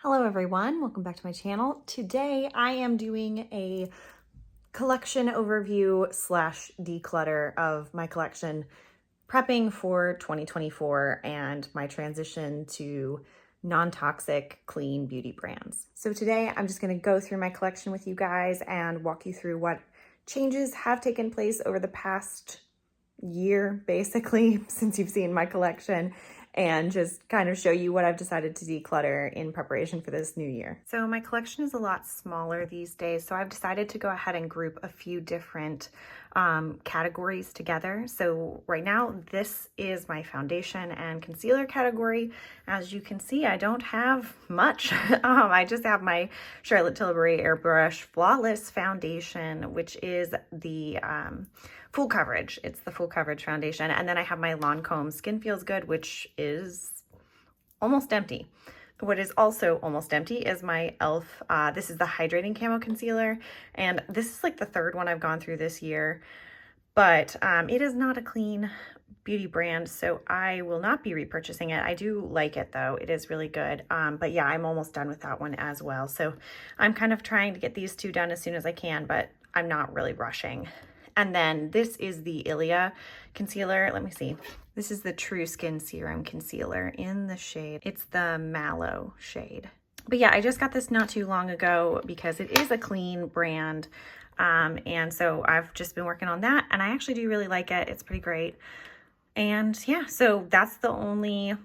Hello everyone, welcome back to my channel. Today I am doing a collection overview slash declutter of my collection, prepping for 2024 and my transition to non-toxic, clean beauty brands. So today I'm just gonna go through my collection with you guys and walk you through what changes have taken place over the past year, basically, since you've seen my collection, and just kind of show you what I've decided to declutter in preparation for this new year. So my collection is a lot smaller these days, so I've decided to go ahead and group a few different categories together. So right now, this is my foundation and concealer category. As you can see, I don't have much. I just have my Charlotte Tilbury Airbrush Flawless Foundation, which is the full coverage. It's the full coverage foundation. And then I have my Lancome Skin Feels Good, which is almost empty. What is also almost empty is my e.l.f. This is the Hydrating Camo Concealer. And this is like the third one I've gone through this year. But it is not a clean beauty brand, so I will not be repurchasing it. I do like it though. It is really good. But yeah, I'm almost done with that one as well. So I'm kind of trying to get these two done as soon as I can, but I'm not really rushing. And then this is the Ilia concealer. Let me see. This is the True Skin Serum Concealer in the shade. It's the Mallow shade. But yeah, I just got this not too long ago because it is a clean brand. And so I've just been working on that, and I actually do really like it. It's pretty great. And yeah, so that's the only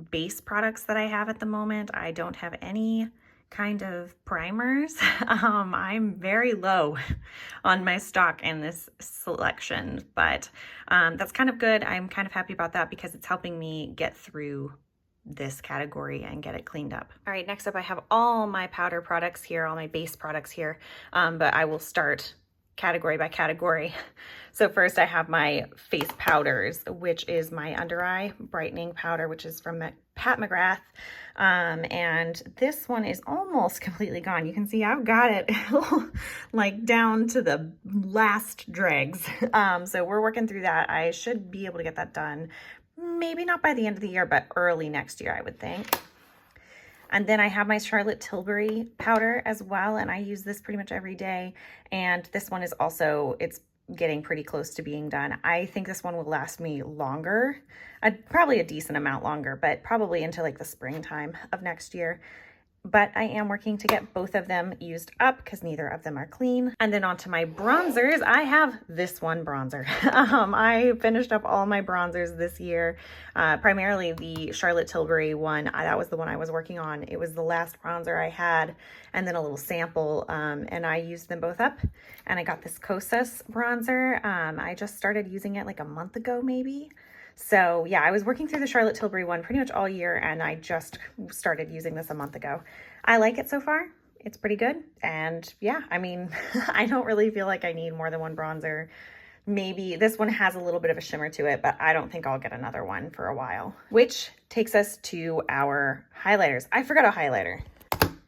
base products that I have at the moment. I don't have any kind of primers. I'm very low on my stock in this selection, but that's kind of good. I'm kind of happy about that because it's helping me get through this category and get it cleaned up. All right, next up I have all my powder products here, all my base products here, but I will start category by category. So first I have my face powders, which is my under eye brightening powder, which is from Pat McGrath. And this one is almost completely gone. You can see I've got it like down to the last dregs. So we're working through that. I should be able to get that done. Maybe not by the end of the year, but early next year, I would think. And then I have my Charlotte Tilbury powder as well, and I use this pretty much every day. And this one is also, it's getting pretty close to being done. I think this one will last me longer, probably a decent amount longer, but probably into like the springtime of next year. But I am working to get both of them used up because neither of them are clean. And then onto my bronzers, I have this one bronzer. I finished up all my bronzers this year, primarily the Charlotte Tilbury one. That was the one I was working on. It was the last bronzer I had, and then a little sample, and I used them both up. And I got this Kosas bronzer. I just started using it like a month ago, maybe. So yeah, I was working through the Charlotte Tilbury one pretty much all year, and I just started using this a month ago. I like it so far. It's pretty good. And yeah, I mean, I don't really feel like I need more than one bronzer. Maybe this one has a little bit of a shimmer to it, but I don't think I'll get another one for a while. Which takes us to our highlighters. I forgot a highlighter.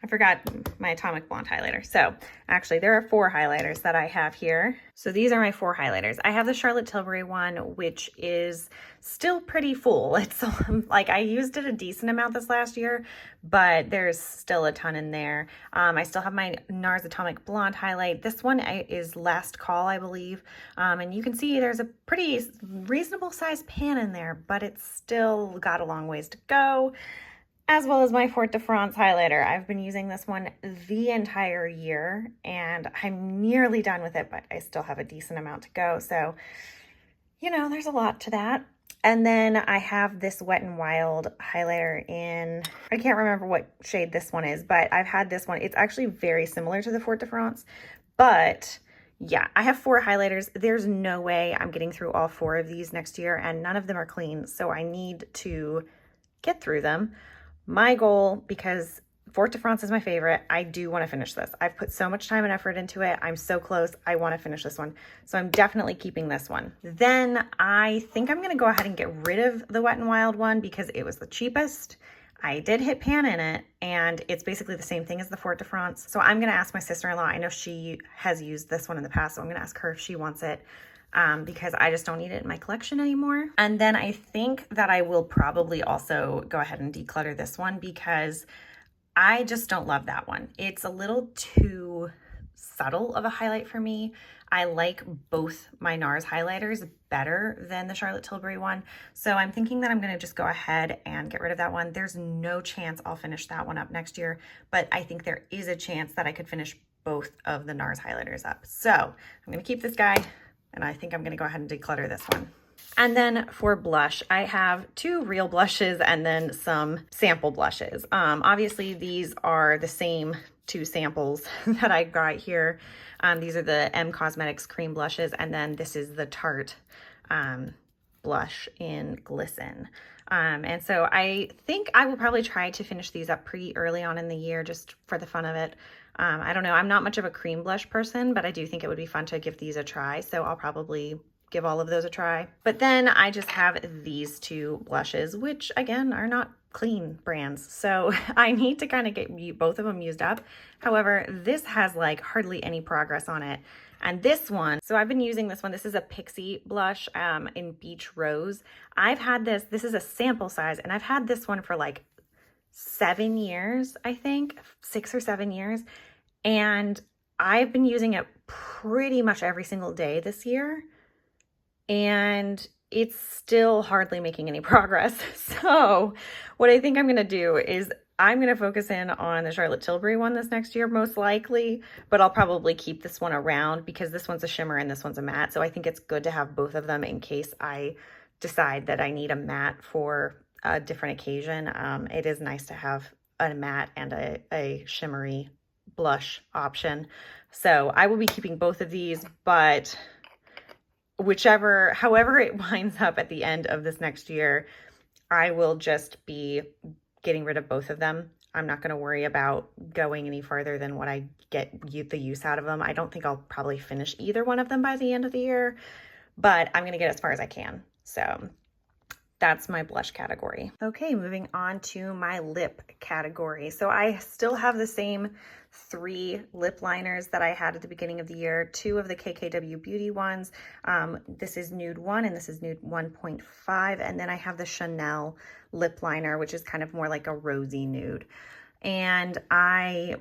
I forgot my Atomic Blonde highlighter. So actually there are 4 highlighters that I have here. So these are my 4 highlighters. I have the Charlotte Tilbury one, which is still pretty full. It's like I used it a decent amount this last year, but there's still a ton in there. I still have my NARS Atomic Blonde highlight. This one is Last Call, I believe. And you can see there's a pretty reasonable sized pan in there, but it's still got a long ways to go. As well as my Fort de France highlighter. I've been using this one the entire year, and I'm nearly done with it, but I still have a decent amount to go. So, you know, there's a lot to that. And then I have this Wet n Wild highlighter in, I can't remember what shade this one is, but I've had this one. It's actually very similar to the Fort de France, but yeah, I have 4 highlighters. There's no way I'm getting through all 4 of these next year, and none of them are clean, so I need to get through them. My goal, because Fort de France is my favorite, I do want to finish this. I've put so much time and effort into it. I'm so close. I want to finish this one. So I'm definitely keeping this one. Then I think I'm going to go ahead and get rid of the Wet n Wild one because it was the cheapest. I did hit pan in it, and it's basically the same thing as the Fort de France. So I'm going to ask my sister-in-law. I know she has used this one in the past, so I'm going to ask her if she wants it. Because I just don't need it in my collection anymore. And then I think that I will probably also go ahead and declutter this one because I just don't love that one. It's a little too subtle of a highlight for me. I like both my NARS highlighters better than the Charlotte Tilbury one. So I'm thinking that I'm gonna just go ahead and get rid of that one. There's no chance I'll finish that one up next year, but I think there is a chance that I could finish both of the NARS highlighters up. So I'm gonna keep this guy, and I think I'm gonna go ahead and declutter this one. And then for blush, I have 2 real blushes and then some sample blushes. Obviously these are the same 2 samples that I got here. These are the M Cosmetics cream blushes, and then this is the Tarte blush in Glisten. And so I think I will probably try to finish these up pretty early on in the year just for the fun of it. I don't know, I'm not much of a cream blush person, but I do think it would be fun to give these a try. So I'll probably give all of those a try. But then I just have these 2 blushes, which again are not clean brands. So I need to kind of get both of them used up. However, this has like hardly any progress on it. And this one, so I've been using this one. This is a Pixie blush in Beach Rose. I've had this is a sample size, and I've had this one for like 7 years, I think, 6 or 7 years. And I've been using it pretty much every single day this year. And it's still hardly making any progress. So what I think I'm going to do is I'm going to focus in on the Charlotte Tilbury one this next year, most likely, but I'll probably keep this one around because this one's a shimmer and this one's a matte. So I think it's good to have both of them in case I decide that I need a matte for a different occasion. It is nice to have a matte and a shimmery blush option. So I will be keeping both of these, but however it winds up at the end of this next year, I will just be getting rid of both of them. I'm not going to worry about going any farther than what I get the use out of them. I don't think I'll probably finish either one of them by the end of the year, but I'm going to get as far as I can. So that's my blush category. Okay, moving on to my lip category. So I still have the same 3 lip liners that I had at the beginning of the year, 2 of the KKW Beauty ones. This is Nude 1 and this is Nude 1.5. And then I have the Chanel lip liner, which is kind of more like a rosy nude. And I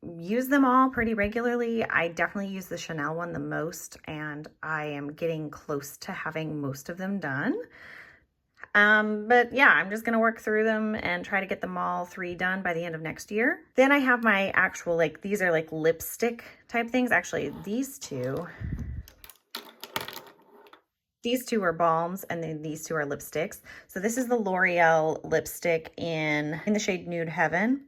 use them all pretty regularly. I definitely use the Chanel one the most, and I am getting close to having most of them done. But yeah, I'm just going to work through them and try to get them all 3 done by the end of next year. Then I have my actual, like, these are like lipstick type things. Actually, these two are balms, and then these 2 are lipsticks. So this is the L'Oreal lipstick in the shade Nude Heaven.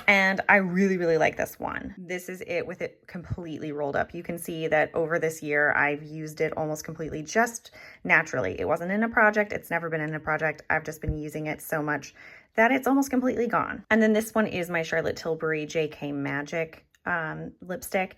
And I really, really like this one. This is it with it completely rolled up. You can see that over this year, I've used it almost completely just naturally. It wasn't in a project. It's never been in a project. I've just been using it so much that it's almost completely gone. And then this one is my Charlotte Tilbury JK Magic lipstick.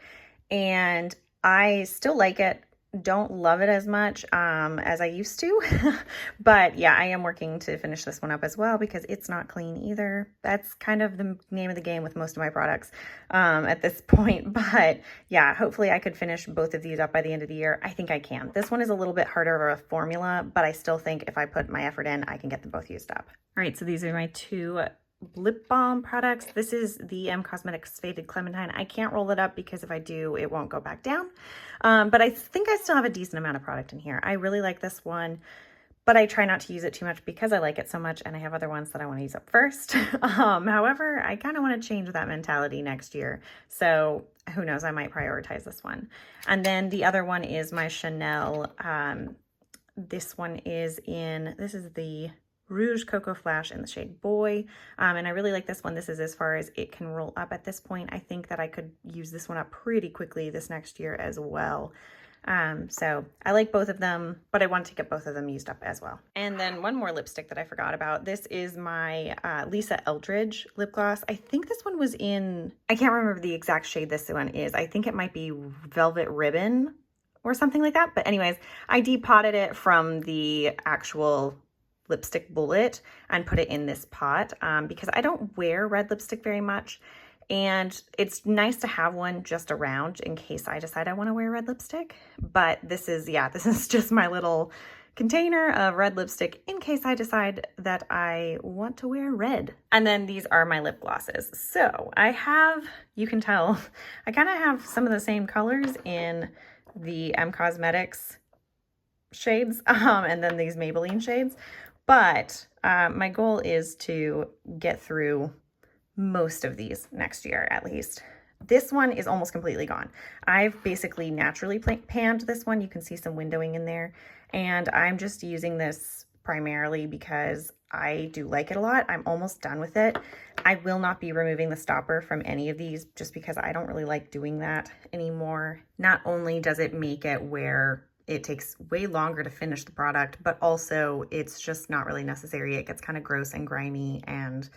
And I still like it. Don't love it as much as I used to, but yeah, I am working to finish this one up as well because it's not clean either. That's kind of the name of the game with most of my products at this point, but yeah, hopefully I could finish both of these up by the end of the year. I think I can. This one is a little bit harder of a formula, but I still think if I put my effort in, I can get them both used up. All right, so these are my 2 lip balm products. This is the M Cosmetics Faded Clementine. I can't roll it up because if I do, it won't go back down. But I think I still have a decent amount of product in here. I really like this one, but I try not to use it too much because I like it so much and I have other ones that I want to use up first. However, I kind of want to change that mentality next year. So who knows, I might prioritize this one. And then the other one is my Chanel. This one is this is the Rouge Cocoa Flash in the shade Boy. And I really like this one. This is as far as it can roll up at this point. I think that I could use this one up pretty quickly this next year as well. So I like both of them, but I want to get both of them used up as well. And then one more lipstick that I forgot about. This is my Lisa Eldridge lip gloss. I think this one was in, I can't remember the exact shade this one is. I think it might be Velvet Ribbon or something like that. But anyways, I depotted it from the actual lipstick bullet and put it in this pot because I don't wear red lipstick very much, and it's nice to have one just around in case I decide I want to wear red lipstick. But this is, yeah, this is just my little container of red lipstick in case I decide that I want to wear red. And then these are my lip glosses. So I have, you can tell, I kind of have some of the same colors in the M Cosmetics shades and then these Maybelline shades. But my goal is to get through most of these next year at least. This one is almost completely gone. I've basically naturally panned this one. You can see some windowing in there. And I'm just using this primarily because I do like it a lot. I'm almost done with it. I will not be removing the stopper from any of these just because I don't really like doing that anymore. Not only does it make it where it takes way longer to finish the product, but also it's just not really necessary. It gets kind of gross and grimy and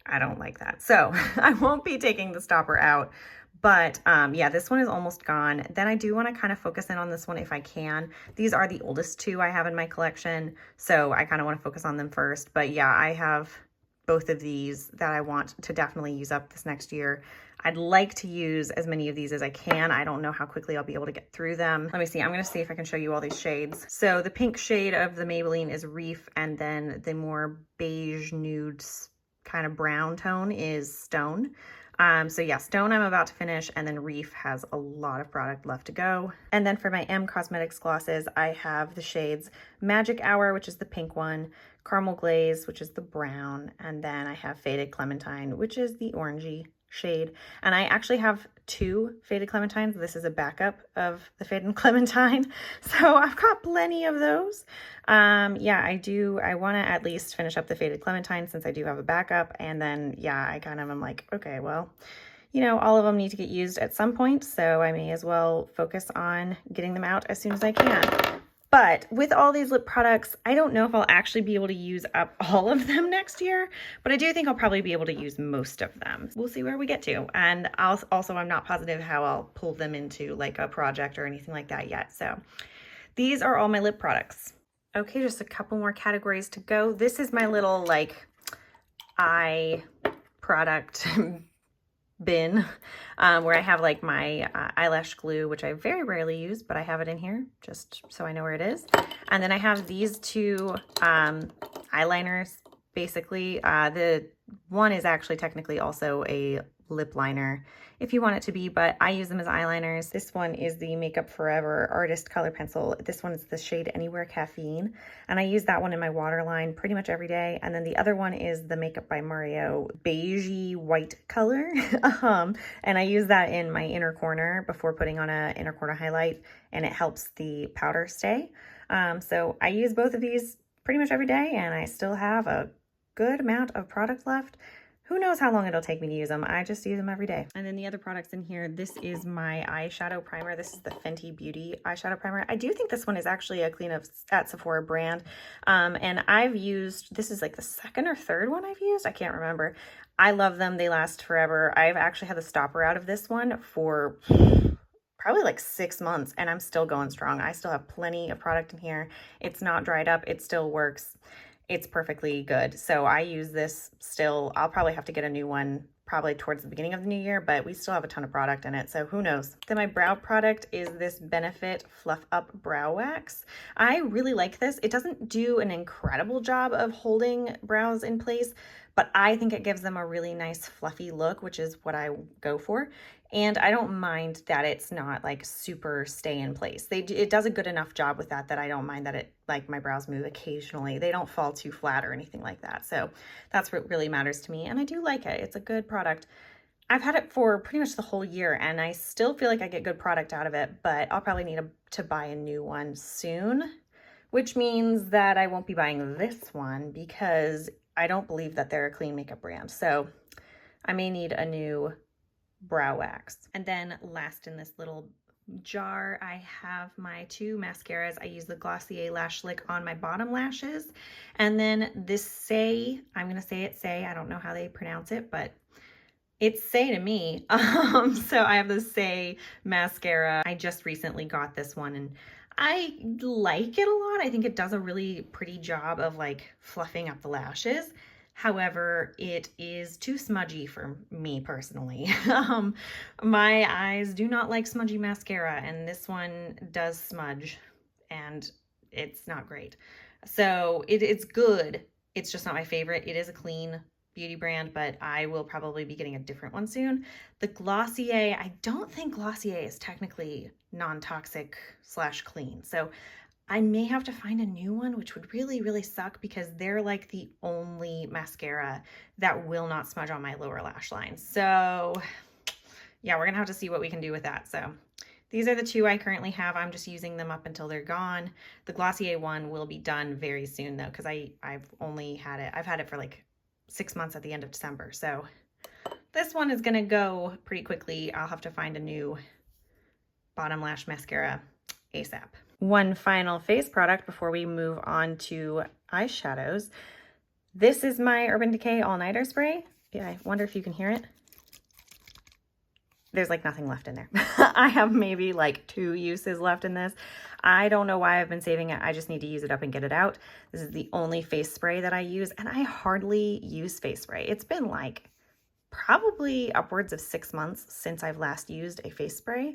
I don't like that. So I won't be taking the stopper out, but yeah, this one is almost gone. Then I do want to kind of focus in on this one if I can. These are the oldest two I have in my collection, so I kind of want to focus on them first. But yeah, I have both of these that I want to definitely use up this next year. I'd like to use as many of these as I can. I don't know how quickly I'll be able to get through them. Let me see. I'm going to see if I can show you all these shades. So the pink shade of the Maybelline is Reef, and then the more beige nudes kind of brown tone is Stone. So yeah, Stone I'm about to finish, and then Reef has a lot of product left to go. And then for my M Cosmetics glosses, I have the shades Magic Hour, which is the pink one, Caramel Glaze, which is the brown, and then I have Faded Clementine, which is the orangey shade. And I actually have two Faded Clementines. This is a backup of the Faded Clementine. So I've got plenty of those. Yeah, I want to at least finish up the Faded Clementine since I do have a backup. And then, yeah, I kind of am like, okay, well, you know, all of them need to get used at some point. So I may as well focus on getting them out as soon as I can. But with all these lip products, I don't know if I'll actually be able to use up all of them next year, but I do think I'll probably be able to use most of them. We'll see where we get to. And I'm not positive how I'll pull them into like a project or anything like that yet. So these are all my lip products. Okay, just a couple more categories to go. This is my little like eye product bin where I have like my eyelash glue, which I very rarely use, but I have it in here just so I know where it is. And then I have these two eyeliners. Basically, the one is actually technically also a lip liner if you want it to be, but I use them as eyeliners. This one is the Makeup Forever Artist Color Pencil. This one is the shade Anywhere Caffeine, and I use that one in my waterline pretty much every day. And then the other one is the Makeup by Mario beigey white color, and I use that in my inner corner before putting on a inner corner highlight, and it helps the powder stay. So I use both of these pretty much every day, and I still have a good amount of product left. Who knows how long it'll take me to use them. I just use them every day. And then the other products in here, this is my eyeshadow primer. This is the Fenty Beauty eyeshadow primer. I do think this one is actually a Clean Up at Sephora brand. And I've used, this is like the second or third one I've used. I can't remember. I love them. They last forever. I've actually had the stopper out of this one for probably like 6 months, and I'm still going strong. I still have plenty of product in here. It's not dried up. It still works. It's perfectly good. So I use this still. I'll probably have to get a new one probably towards the beginning of the new year, but we still have a ton of product in it, so who knows. Then my brow product is this Benefit Fluff Up Brow Wax. I really like this. It doesn't do an incredible job of holding brows in place, but I think it gives them a really nice fluffy look, which is what I go for. And I don't mind that it's not like super stay in place. It does a good enough job with that I don't mind that it, like, my brows move occasionally. They don't fall too flat or anything like that. So that's what really matters to me. And I do like it. It's a good product. I've had it for pretty much the whole year, and I still feel like I get good product out of it, but I'll probably need to buy a new one soon, which means that I won't be buying this one because I don't believe that they're a clean makeup brand. So I may need a new brow wax. And then last in this little jar, I have my two mascaras. I use the Glossier Lash Lick on my bottom lashes. And then this Say, I'm going to say it Say, I don't know how they pronounce it, but it's Say to me. So I have the Say mascara. I just recently got this one, and I like it a lot. I think it does a really pretty job of like fluffing up the lashes. However, it is too smudgy for me personally. My eyes do not like smudgy mascara, and this one does smudge, and it's not great. So it's good. It's just not my favorite. It is a clean beauty brand, but I will probably be getting a different one soon. The Glossier, I don't think Glossier is technically non-toxic / clean. So I may have to find a new one, which would really, really suck because they're like the only mascara that will not smudge on my lower lash line. So yeah, we're gonna have to see what we can do with that. So these are the two I currently have. I'm just using them up until they're gone. The Glossier one will be done very soon though, because I've had it for like 6 months at the end of December. So this one is gonna go pretty quickly. I'll have to find a new bottom lash mascara ASAP. One final face product before we move on to eyeshadows. This is my Urban Decay All Nighter Spray. Yeah, I wonder if you can hear it. There's like nothing left in there. I have maybe like 2 uses left in this. I don't know why I've been saving it. I just need to use it up and get it out. This is the only face spray that I use, and I hardly use face spray. It's been like probably upwards of 6 months since I've last used a face spray.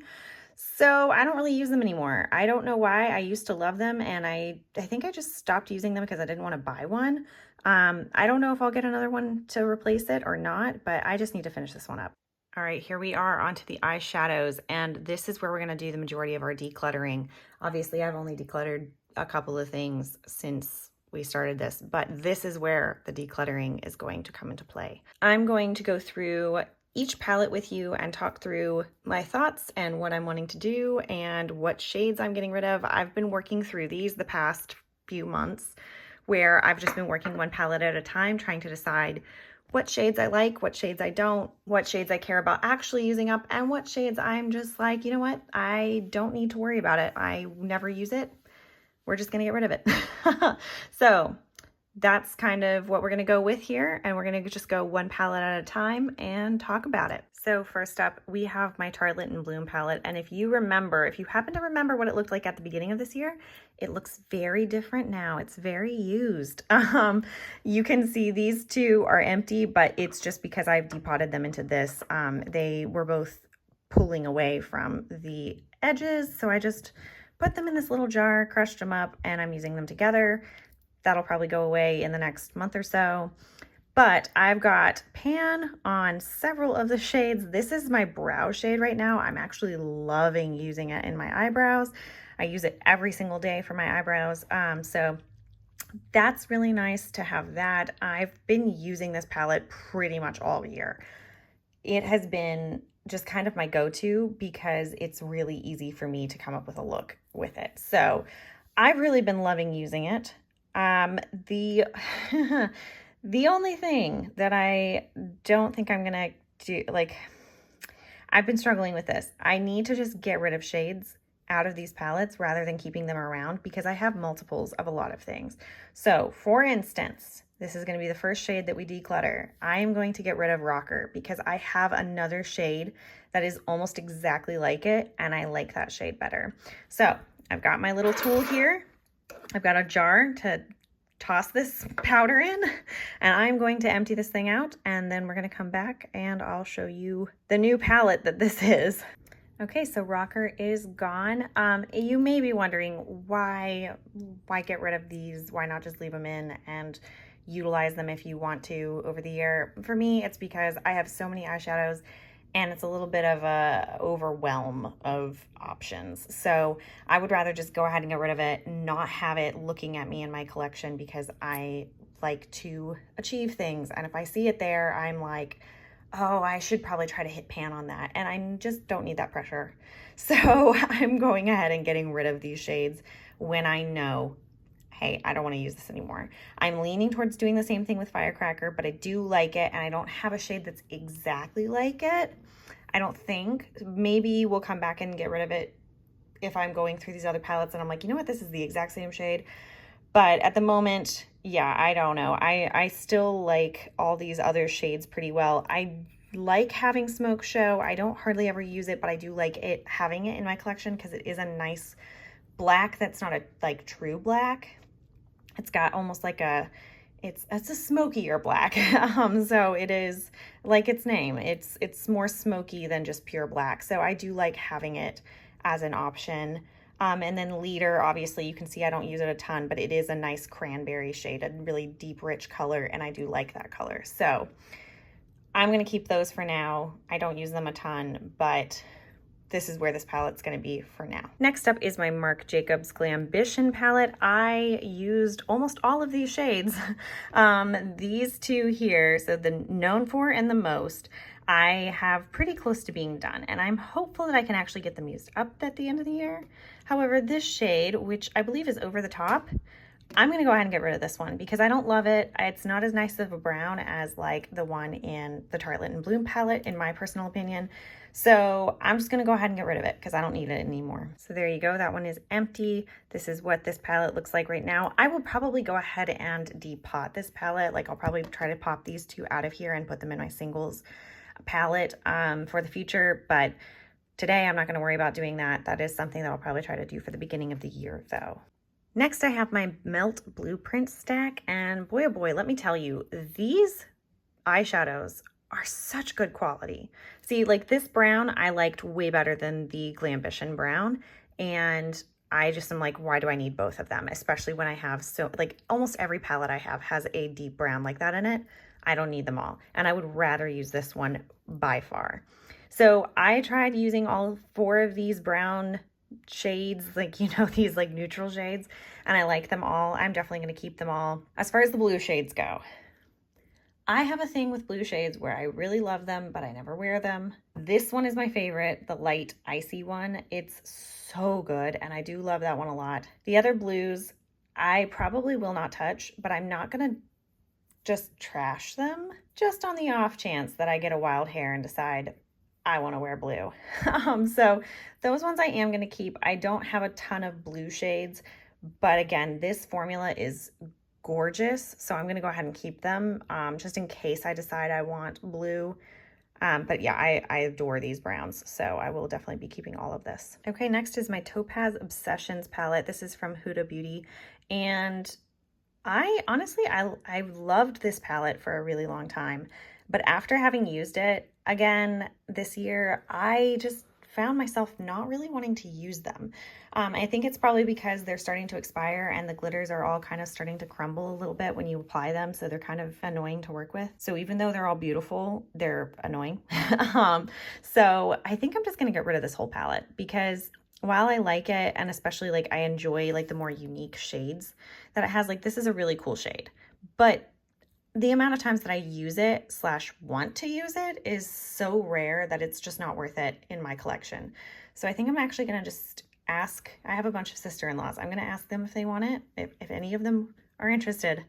So I don't really use them anymore. I don't know why. I used to love them, and I think I just stopped using them because I didn't want to buy one. I don't know if I'll get another one to replace it or not, but I just need to finish this one up. All right, here we are onto the eyeshadows, and this is where we're going to do the majority of our decluttering. Obviously, I've only decluttered a couple of things since we started this, but this is where the decluttering is going to come into play. I'm going to go through each palette with you and talk through my thoughts and what I'm wanting to do and what shades I'm getting rid of. I've been working through these the past few months where I've just been working one palette at a time, trying to decide what shades I like, what shades I don't, what shades I care about actually using up, and what shades I'm just like, you know what, I don't need to worry about it. I never use it. We're just gonna get rid of it. So that's kind of what we're gonna go with here, and we're gonna just go one palette at a time and talk about it. So first up, we have my Tarte Lit and Bloom palette, and if you happen to remember what it looked like at the beginning of this year, it looks very different now. It's very used. You can see these two are empty, but it's just because I've depotted them into this. They were both pulling away from the edges, so I just put them in this little jar, crushed them up, and I'm using them together. That'll probably go away in the next month or so. But I've got pan on several of the shades. This is my brow shade right now. I'm actually loving using it in my eyebrows. I use it every single day for my eyebrows. So that's really nice to have that. I've been using this palette pretty much all year. It has been just kind of my go-to because it's really easy for me to come up with a look with it. So I've really been loving using it. The only thing that I don't think I'm gonna do, like, I've been struggling with this. I need to just get rid of shades out of these palettes rather than keeping them around because I have multiples of a lot of things. So for instance, this is going to be the first shade that we declutter. I am going to get rid of Rocker because I have another shade that is almost exactly like it, and I like that shade better. So I've got my little tool here. I've got a jar to toss this powder in, and I'm going to empty this thing out, and then we're going to come back and I'll show you the new palette that this is. Okay, so Rocker is gone. You may be wondering why get rid of these? Why not just leave them in and utilize them if you want to over the year? For me, it's because I have so many eyeshadows and it's a little bit of a overwhelm of options. So I would rather just go ahead and get rid of it, not have it looking at me in my collection, because I like to achieve things. And if I see it there, I'm like, oh, I should probably try to hit pan on that. And I just don't need that pressure. So I'm going ahead and getting rid of these shades when I know, hey, I don't want to use this anymore. I'm leaning towards doing the same thing with Firecracker, but I do like it, and I don't have a shade that's exactly like it. I don't think. Maybe we'll come back and get rid of it if I'm going through these other palettes and I'm like, you know what, this is the exact same shade. But at the moment, yeah, I don't know. I still like all these other shades pretty well. I like having Smoke Show. I don't hardly ever use it, but I do like it, having it in my collection, because it is a nice black that's not a like true black. It's got almost like it's a smokier black. So it is like its name. It's more smoky than just pure black. So I do like having it as an option. And then Leader, obviously you can see I don't use it a ton, but it is a nice cranberry shade, a really deep, rich color, and I do like that color. So I'm gonna keep those for now. I don't use them a ton, but this is where this palette's gonna be for now. Next up is my Marc Jacobs Glambition palette. I used almost all of these shades. These two here, so the Known For and the Most, I have pretty close to being done, and I'm hopeful that I can actually get them used up at the end of the year. However, this shade, which I believe is Over the Top, I'm gonna go ahead and get rid of this one because I don't love it. It's not as nice of a brown as like the one in the Tarte and Bloom palette, in my personal opinion. So I'm just gonna go ahead and get rid of it because I don't need it anymore. So there you go, that one is empty. This is what this palette looks like right now. I will probably go ahead and depot this palette. Like I'll probably try to pop these two out of here and put them in my singles palette for the future, but today I'm not gonna worry about doing that. That is something that I'll probably try to do for the beginning of the year though. Next, I have my Melt Blueprint stack, and boy, oh boy, let me tell you, these eyeshadows are such good quality. See, like this brown, I liked way better than the Glambition brown, and I just am like, why do I need both of them? Especially when I have like almost every palette I have has a deep brown like that in it. I don't need them all, and I would rather use this one by far. So I tried using all 4 of these brown shades, like, you know, these like neutral shades, and I like them all. I'm definitely going to keep them all. As far as the blue shades go, I have a thing with blue shades where I really love them, but I never wear them. This one is my favorite, the light icy one. It's so good, and I do love that one a lot. The other blues, I probably will not touch, but I'm not going to just trash them, just on the off chance that I get a wild hair and decide I want to wear blue. So those ones I am going to keep. I don't have a ton of blue shades, but again, this formula is gorgeous, so I'm going to go ahead and keep them just in case I decide I want blue. But yeah, I adore these browns, so I will definitely be keeping all of this. Okay, next is my Topaz Obsessions palette. This is from Huda Beauty, and I honestly loved this palette for a really long time, but after having used it again this year, I just found myself not really wanting to use them. I think it's probably because they're starting to expire and the glitters are all kind of starting to crumble a little bit when you apply them, so they're kind of annoying to work with. So even though they're all beautiful, they're annoying. So I think I'm just gonna get rid of this whole palette because while I like it, and especially like I enjoy like the more unique shades that it has, like this is a really cool shade, but the amount of times that I use it / want to use it is so rare that it's just not worth it in my collection. So I think I'm actually gonna just ask, I have a bunch of sister-in-laws, I'm gonna ask them if they want it, if any of them are interested.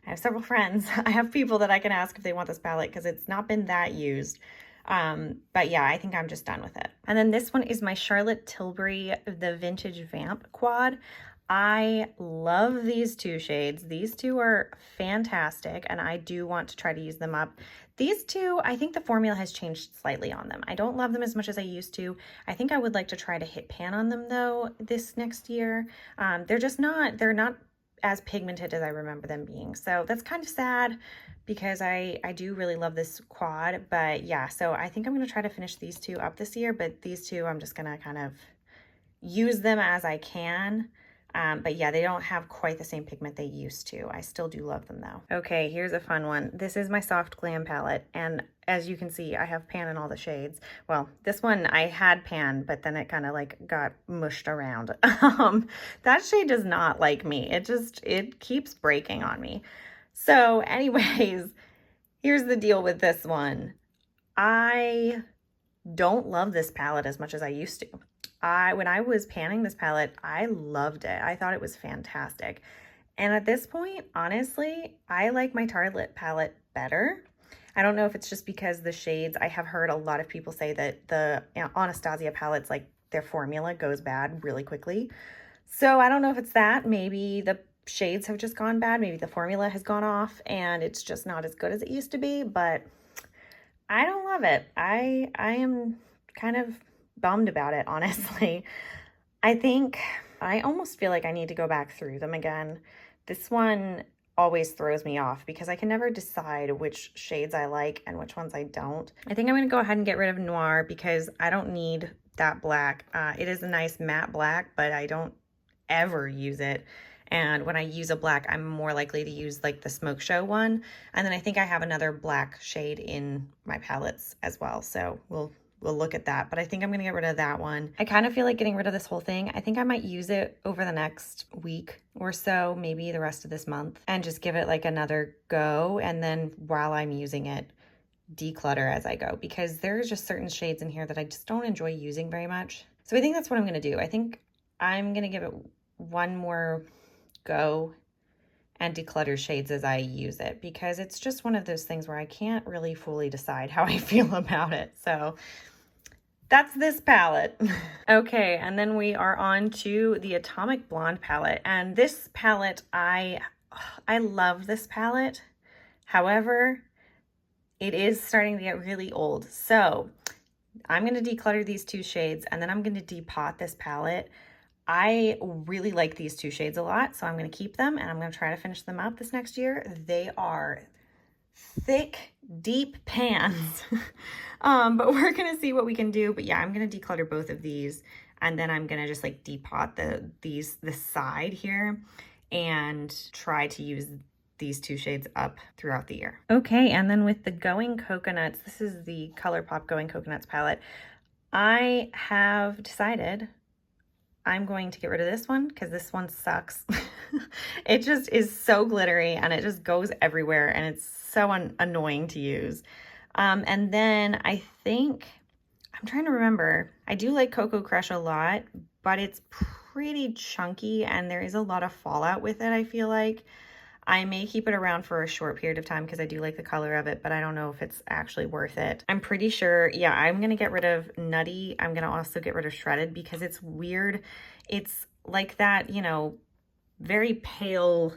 I have several friends, I have people that I can ask if they want this palette because it's not been that used. But yeah, I think I'm just done with it. And then this one is my Charlotte Tilbury, the Vintage Vamp Quad. I love these 2 shades. These 2 are fantastic, and I do want to try to use them up. These 2, I think the formula has changed slightly on them. I don't love them as much as I used to. I think I would like to try to hit pan on them though this next year. They're not as pigmented as I remember them being. So that's kind of sad because I do really love this quad, but yeah, so I think I'm going to try to finish these 2 up this year, but these 2, I'm just going to kind of use them as I can. But yeah, they don't have quite the same pigment they used to. I still do love them though. Okay, here's a fun one. This is my Soft Glam palette, and as you can see, I have pan in all the shades. Well, this one I had pan, but then it kind of like got mushed around. That shade does not like me. It keeps breaking on me. So anyways, here's the deal with this one. I don't love this palette as much as I used to. When I was panning this palette, I loved it. I thought it was fantastic. And at this point, honestly, I like my Tarte palette better. I don't know if it's just because the shades, I have heard a lot of people say that the Anastasia palettes, like their formula goes bad really quickly. So I don't know if it's that. Maybe the shades have just gone bad. Maybe the formula has gone off and it's just not as good as it used to be, but I don't love it. I am kind of bummed about it, honestly. I almost feel like I need to go back through them again. This one always throws me off because I can never decide which shades I like and which ones I don't. I think I'm going to go ahead and get rid of Noir because I don't need that black. It is a nice matte black, but I don't ever use it. And when I use a black, I'm more likely to use like the Smoke Show one. And then I think I have another black shade in my palettes as well. So we'll look at that. But I think I'm gonna get rid of that one. I kind of feel like getting rid of this whole thing. I think I might use it over the next week or so, maybe the rest of this month, and just give it like another go. And then while I'm using it, declutter as I go, because there's just certain shades in here that I just don't enjoy using very much. So I think that's what I'm gonna do. I think I'm gonna give it one more go and declutter shades as I use it, because it's just one of those things where I can't really fully decide how I feel about it. So that's this palette. Okay, and then we are on to the Atomic Blonde palette. And this palette, I love this palette. However, it is starting to get really old. So I'm going to declutter these two shades, and then I'm going to depot this palette. I really like these two shades a lot, so I'm going to keep them, and I'm going to try to finish them out this next year. They are thick, deep pans. But we're going to see what we can do. But yeah, I'm going to declutter both of these, and then I'm going to just like depot this side here and try to use these two shades up throughout the year. Okay, and then with the Going Coconuts, this is the ColourPop Going Coconuts palette. I have decided I'm going to get rid of this one because this one sucks. It just is so glittery and it just goes everywhere and it's so annoying to use. And then I think, I'm trying to remember, I do like Cocoa Crush a lot, but it's pretty chunky and there is a lot of fallout with it, I feel like. I may keep it around for a short period of time because I do like the color of it, but I don't know if it's actually worth it. I'm pretty sure, yeah, I'm going to get rid of Nutty. I'm going to also get rid of Shredded because it's weird. It's like that, you know, very pale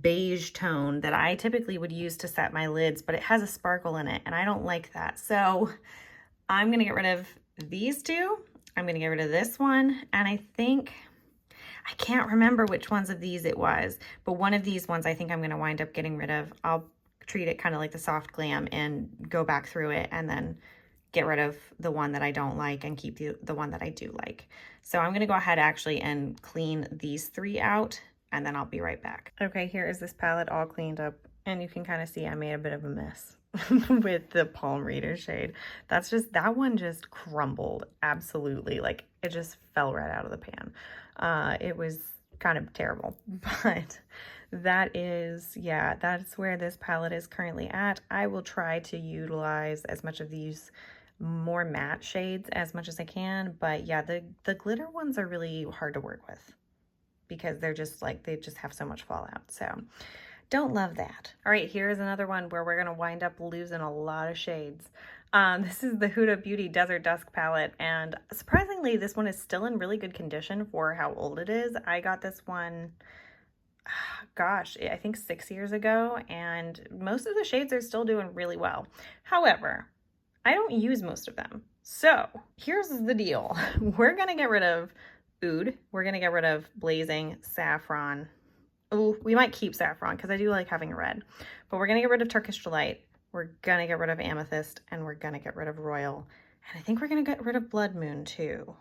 beige tone that I typically would use to set my lids, but it has a sparkle in it and I don't like that. So I'm going to get rid of these two. I'm going to get rid of this one. And I think, I can't remember which ones of these it was, but one of these ones I think I'm going to wind up getting rid of. I'll treat it kind of like the Soft Glam and go back through it and then get rid of the one that I don't like and keep the one that I do like. So I'm going to go ahead actually and clean these three out and then I'll be right back. Okay, here is this palette all cleaned up and you can kind of see I made a bit of a mess with the Palm Reader shade. That one just crumbled absolutely. Like it just fell right out of the pan. It was kind of terrible, but that is, yeah, that's where this palette is currently at. I will try to utilize as much of these more matte shades as much as I can, but yeah, the glitter ones are really hard to work with because they're just like, they just have so much fallout. So don't love that. All right, here's another one where we're gonna wind up losing a lot of shades. This is the Huda Beauty Desert Dusk palette, and surprisingly, this one is still in really good condition for how old it is. I got this one, gosh, I think 6 years ago, and most of the shades are still doing really well. However, I don't use most of them. So here's the deal. We're gonna get rid of Oud. We're gonna get rid of Blazing, Saffron. Oh, we might keep Saffron because I do like having red, but we're gonna get rid of Turkish Delight. We're gonna get rid of Amethyst and we're gonna get rid of Royal. And I think we're gonna get rid of Blood Moon too,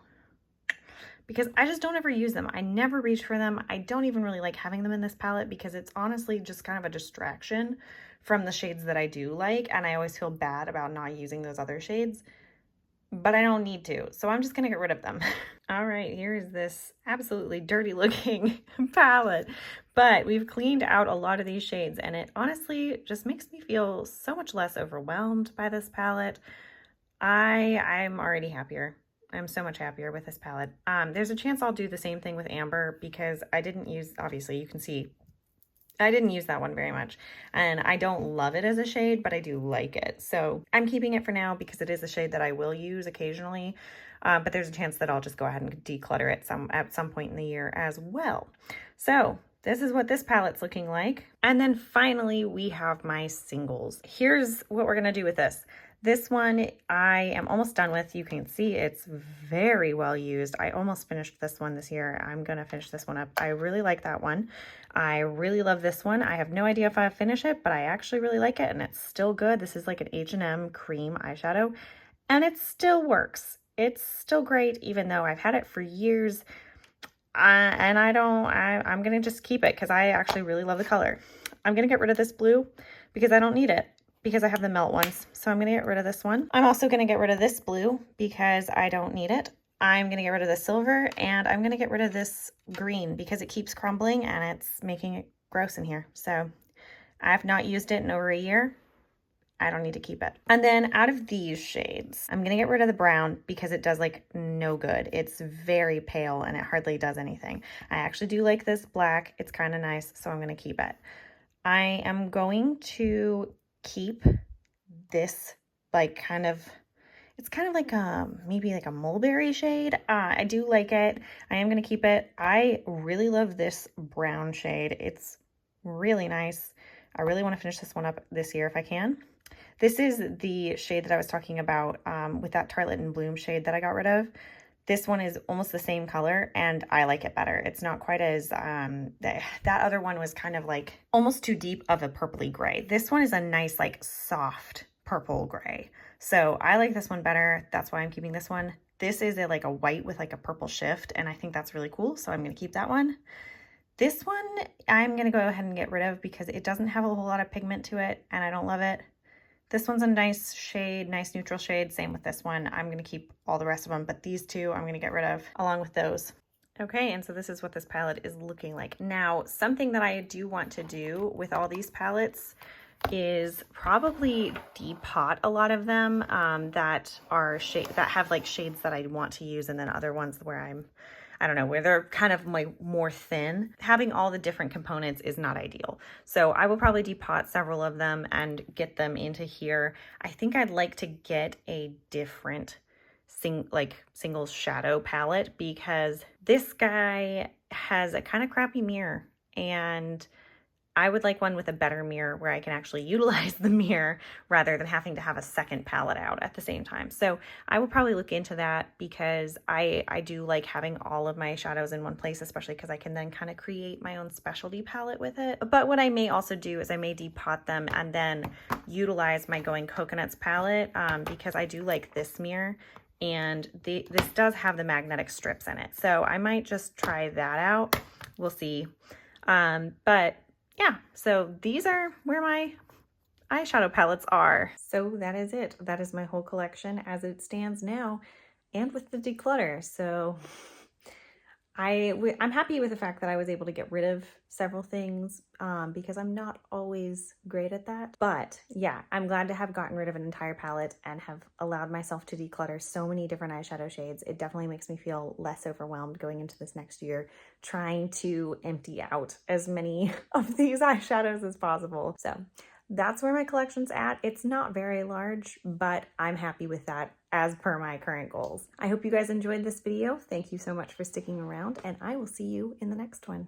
because I just don't ever use them. I never reach for them. I don't even really like having them in this palette because it's honestly just kind of a distraction from the shades that I do like. And I always feel bad about not using those other shades, but I don't need to. So I'm just gonna get rid of them. All right, here is this absolutely dirty looking palette, but we've cleaned out a lot of these shades and it honestly just makes me feel so much less overwhelmed by this palette. I'm already happier. I'm so much happier with this palette. There's a chance I'll do the same thing with Amber because I didn't use, obviously you can see, I didn't use that one very much and I don't love it as a shade, but I do like it. So I'm keeping it for now because it is a shade that I will use occasionally. But there's a chance that I'll just go ahead and declutter it at some point in the year as well. So this is what this palette's looking like. And then finally, we have my singles. Here's what we're gonna do with this. This one I am almost done with. You can see it's very well used. I almost finished this one this year. I'm gonna finish this one up. I really like that one. I really love this one. I have no idea if I'll finish it, but I actually really like it and it's still good. This is like an H&M cream eyeshadow and it still works. it's still great, even though I've had it for years. And I'm going to just keep it because I actually really love the color. I'm going to get rid of this blue because I don't need it because I have the melt ones. So I'm going to get rid of this one. I'm also going to get rid of this blue because I don't need it. I'm going to get rid of the silver, and I'm going to get rid of this green because it keeps crumbling and it's making it gross in here. So I have not used it in over a year. I don't need to keep it. And then out of these shades, I'm going to get rid of the brown because it does like no good. It's very pale and it hardly does anything. I actually do like this black. It's kind of nice, so I'm going to keep it. I am going to keep this like it's kind of like maybe like a mulberry shade. I do like it. I am going to keep it. I really love this brown shade. It's really nice. I really want to finish this one up this year if I can. This is the shade that I was talking about with that Tartelette and Bloom shade that I got rid of. This one is almost the same color, and I like it better. It's not quite as, that other one was kind of like almost too deep of a purpley gray. This one is a nice, like soft purple gray. So I like this one better. That's why I'm keeping this one. This is like a white with like a purple shift, and I think that's really cool. So I'm going to keep that one. This one I'm going to go ahead and get rid of because it doesn't have a whole lot of pigment to it, and I don't love it. This one's a nice shade, nice neutral shade. Same with this one. I'm going to keep all the rest of them, but these two I'm going to get rid of along with those. Okay, and so this is what this palette is looking like. Now, something that I do want to do with all these palettes is probably depot a lot of them that have like shades that I want to use, and then other ones where I don't know, where they're kind of like more thin. Having all the different components is not ideal. So I will probably depot several of them and get them into here. I think I'd like to get a different single shadow palette because this guy has a kind of crappy mirror, and I would like one with a better mirror where I can actually utilize the mirror rather than having to have a second palette out at the same time. So I will probably look into that because I do like having all of my shadows in one place, especially because I can then kind of create my own specialty palette with it. But what I may also do is I may depot them and then utilize my Going Coconuts palette because I do like this mirror, and this does have the magnetic strips in it. So I might just try that out. We'll see. But yeah, so these are where my eyeshadow palettes are. So that is it. That is my whole collection as it stands now, and with the declutter. So I'm happy with the fact that I was able to get rid of several things because I'm not always great at that. But yeah, I'm glad to have gotten rid of an entire palette and have allowed myself to declutter so many different eyeshadow shades. It definitely makes me feel less overwhelmed going into this next year, trying to empty out as many of these eyeshadows as possible. So that's where my collection's at. It's not very large, but I'm happy with that as per my current goals. I hope you guys enjoyed this video. Thank you so much for sticking around, and I will see you in the next one.